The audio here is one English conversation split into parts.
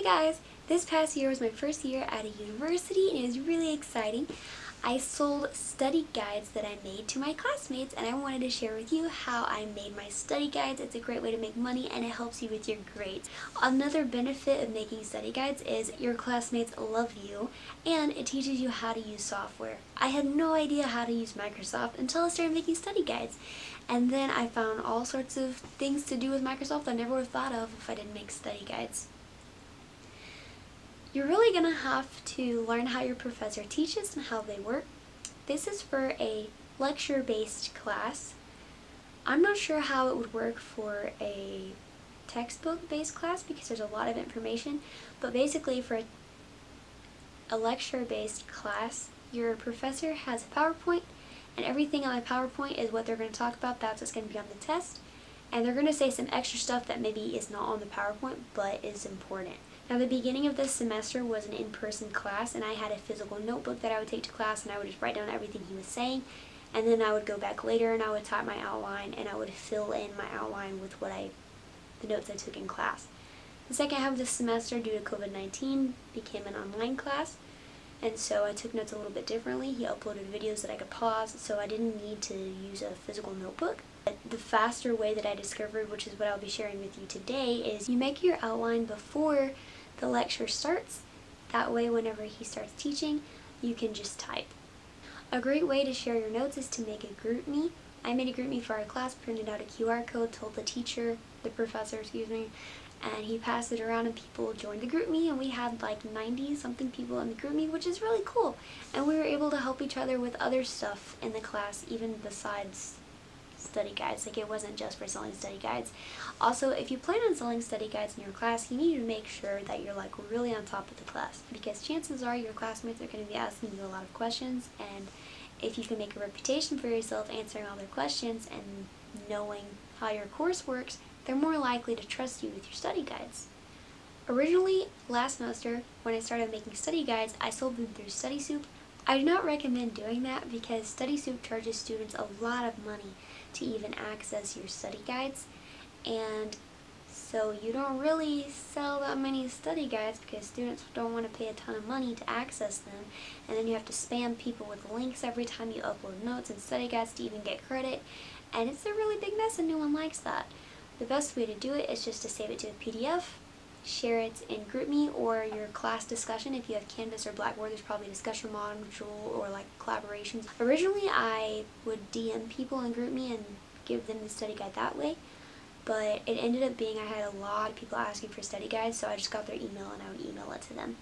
guys! This past year was my first year at a university and it was really exciting. I sold study guides that I made to my classmates and I wanted to share with you how I made my study guides. It's a great way to make money and it helps you with your grades. Another benefit of making study guides is your classmates love you and it teaches you how to use software. I had no idea how to use Microsoft until I started making study guides. And then I found all sorts of things to do with Microsoft I never would have thought of if I didn't make study guides. You're really going to have to learn how your professor teaches and how they work. This is for a lecture-based class. I'm not sure how it would work for a textbook-based class because there's a lot of information, but basically for a lecture-based class, your professor has a PowerPoint and everything on the PowerPoint is what they're going to talk about. That's what's going to be on the test. And they're going to say some extra stuff that maybe is not on the PowerPoint but is important. Now the beginning of this semester was an in-person class and I had a physical notebook that I would take to class and I would just write down everything he was saying, and then I would go back later and I would type my outline and I would fill in my outline with the notes I took in class. The second half of this semester, due to COVID-19, became an online class, and so I took notes a little bit differently. He uploaded videos that I could pause, so I didn't need to use a physical notebook. But the faster way that I discovered, which is what I'll be sharing with you today, is you make your outline before the lecture starts. That way, whenever he starts teaching, you can just type. A great way to share your notes is to make a GroupMe. I made a GroupMe for our class, printed out a QR code, told the professor, and he passed it around and people joined the GroupMe, and we had like 90 something people in the GroupMe, which is really cool. And we were able to help each other with other stuff in the class, even besides study guides. Like, it wasn't just for selling study guides. Also, if you plan on selling study guides in your class, you need to make sure that you're like really on top of the class, because chances are your classmates are going to be asking you a lot of questions, and if you can make a reputation for yourself answering all their questions and knowing how your course works, they're more likely to trust you with your study guides. Originally, last semester, when I started making study guides, I sold them through StudySoup. I do not recommend doing that because StudySoup charges students a lot of money to even access your study guides, and so you don't really sell that many study guides because students don't want to pay a ton of money to access them, and then you have to spam people with links every time you upload notes and study guides to even get credit, and it's a really big mess and no one likes that. The best way to do it is just to save it to a PDF, share it in GroupMe or your class discussion. If you have Canvas or Blackboard, there's probably a discussion module or like collaborations. Originally, I would DM people in GroupMe and give them the study guide that way, but it ended up being I had a lot of people asking for study guides, so I just got their email and I would email it to them.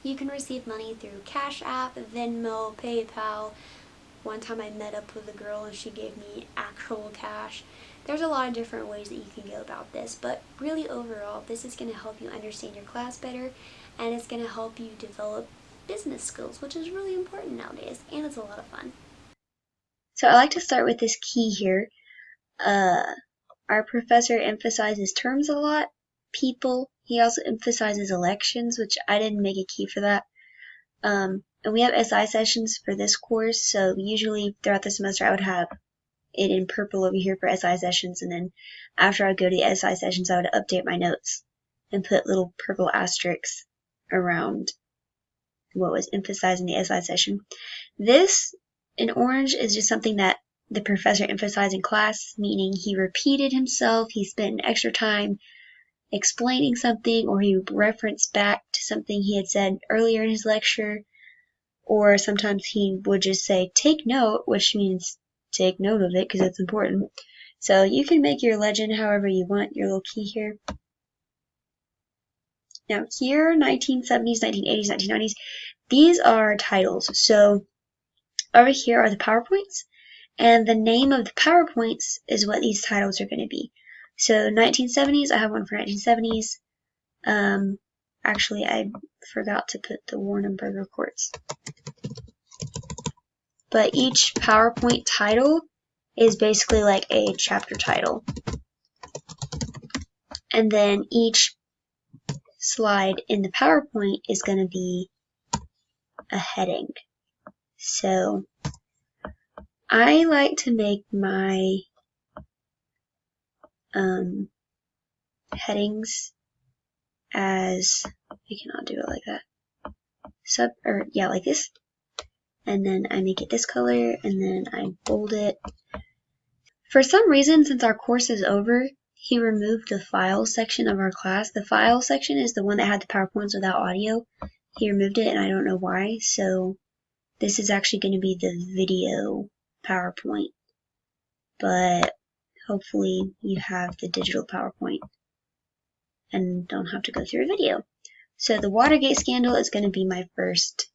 You can receive money through Cash App, Venmo, PayPal. One time I met up with a girl and she gave me actual cash. There's a lot of different ways that you can go about this, but really overall, this is going to help you understand your class better, and it's going to help you develop business skills, which is really important nowadays, and it's a lot of fun. So I like to start with this key here. Our professor emphasizes terms a lot, people. He also emphasizes elections, which I didn't make a key for that. And we have SI sessions for this course, so usually throughout the semester I would have it in purple over here for SI sessions, and then after I would go to the SI sessions I would update my notes and put little purple asterisks around what was emphasized in the SI session. This in orange is just something that the professor emphasized in class, meaning he repeated himself, he spent an extra time explaining something, or he referenced back to something he had said earlier in his lecture, or sometimes he would just say, take note, which means take note of it because it's important. So you can make your legend however you want, your little key here. Now here, 1970s, 1980s, 1990s, these are titles. So over here are the PowerPoints, and the name of the PowerPoints is what these titles are going to be. So 1970s, I have one for 1970s. Actually, I forgot to put the Warnenberger courts. But each PowerPoint title is basically like a chapter title. And then each slide in the PowerPoint is going to be a heading. So I like to make my headings as, I cannot do it like that, like this, and then I make it this color, and then I bold it. For some reason, since our course is over, he removed the file section of our class. The file section is the one that had the PowerPoints without audio. He removed it, and I don't know why, so this is actually going to be the video PowerPoint, but hopefully you have the digital PowerPoint and don't have to go through a video. So the Watergate scandal is going to be my first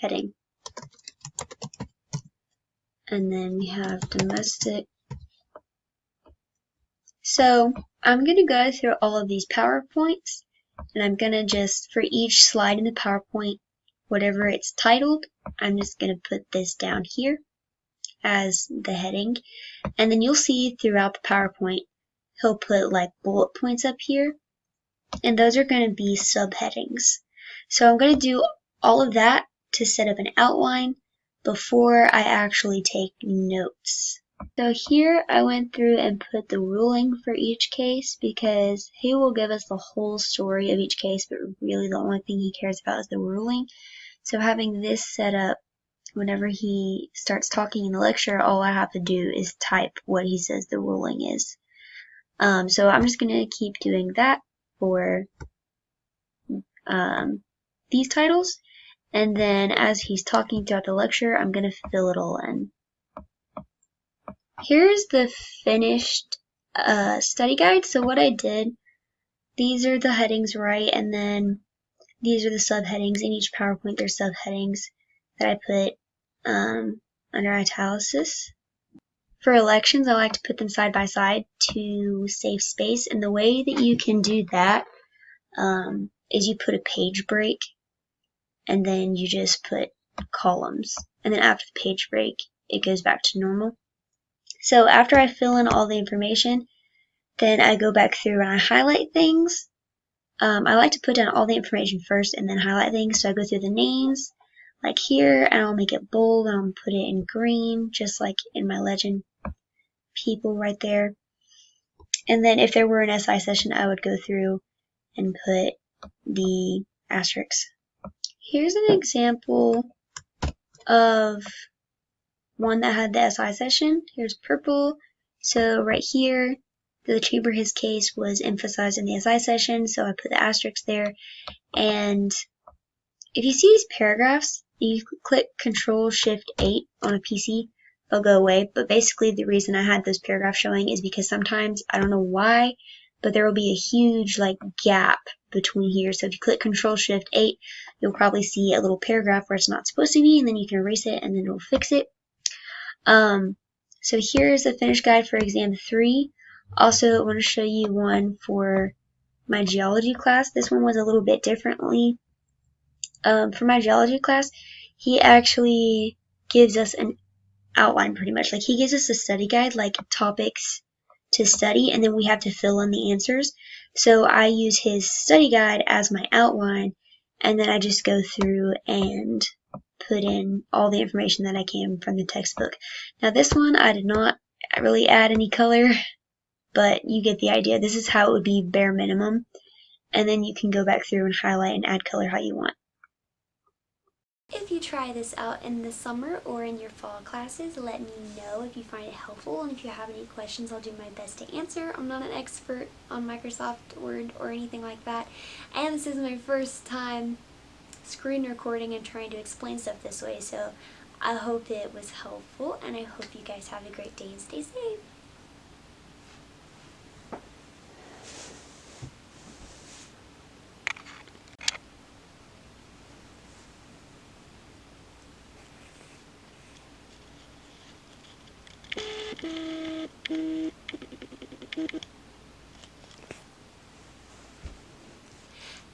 heading. And then we have domestic. So I'm going to go through all of these PowerPoints, and I'm going to just, for each slide in the PowerPoint, whatever it's titled, I'm just going to put this down here as the heading. And then you'll see throughout the PowerPoint, he'll put like bullet points up here, and those are going to be subheadings. So I'm going to do all of that to set up an outline before I actually take notes. So here I went through and put the ruling for each case because he will give us the whole story of each case, but really the only thing he cares about is the ruling. So having this set up, whenever he starts talking in the lecture, all I have to do is type what he says the ruling is. So I'm just going to keep doing that for these titles, and then as he's talking throughout the lecture, I'm going to fill it all in. Here's the finished study guide. So what I did, these are the headings, right, and then these are the subheadings. In each PowerPoint there's subheadings that I put under italics. For elections, I like to put them side by side to save space, and the way that you can do that is you put a page break, and then you just put columns, and then after the page break it goes back to normal. So after I fill in all the information, then I go back through and I highlight things. I like to put down all the information first and then highlight things. So I go through the names, like here, and I'll make it bold and I'll put it in green, just like in my legend people right there. And then if there were an SI session, I would go through and put the asterisks. Here's an example of one that had the SI session. Here's purple. So right here, the chamber his case was emphasized in the SI session, so I put the asterisk there. And if you see these paragraphs, you click Control-Shift-8 on a PC, they'll go away. But basically the reason I had those paragraphs showing is because sometimes, I don't know why, but there will be a huge like gap between here. So if you click Control-Shift-8, you'll probably see a little paragraph where it's not supposed to be, and then you can erase it and then it'll fix it. So here's the finished guide for exam 3. Also, I want to show you one for my geology class. This one was a little bit differently. For my geology class, he actually gives us an outline pretty much. Like he gives us a study guide, like topics to study, and then we have to fill in the answers. So I use his study guide as my outline, and then I just go through and put in all the information that I can from the textbook. Now this one I did not really add any color, but you get the idea. This is how it would be bare minimum, and then you can go back through and highlight and add color how you want. If you try this out in the summer or in your fall classes, let me know if you find it helpful, and if you have any questions, I'll do my best to answer. I'm not an expert on Microsoft Word or anything like that, and this is my first time screen recording and trying to explain stuff this way, so I hope it was helpful, and I hope you guys have a great day and stay safe.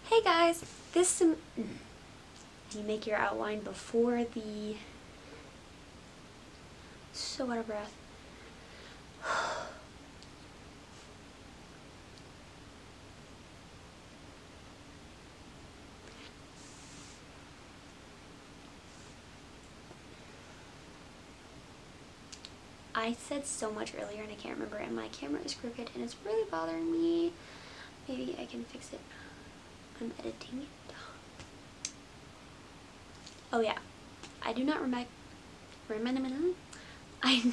Hey guys, you make your outline before the, so out of breath. I said so much earlier and I can't remember, and my camera is crooked and it's really bothering me. Maybe I can fix it. I'm editing it. Oh yeah, I do not remember. I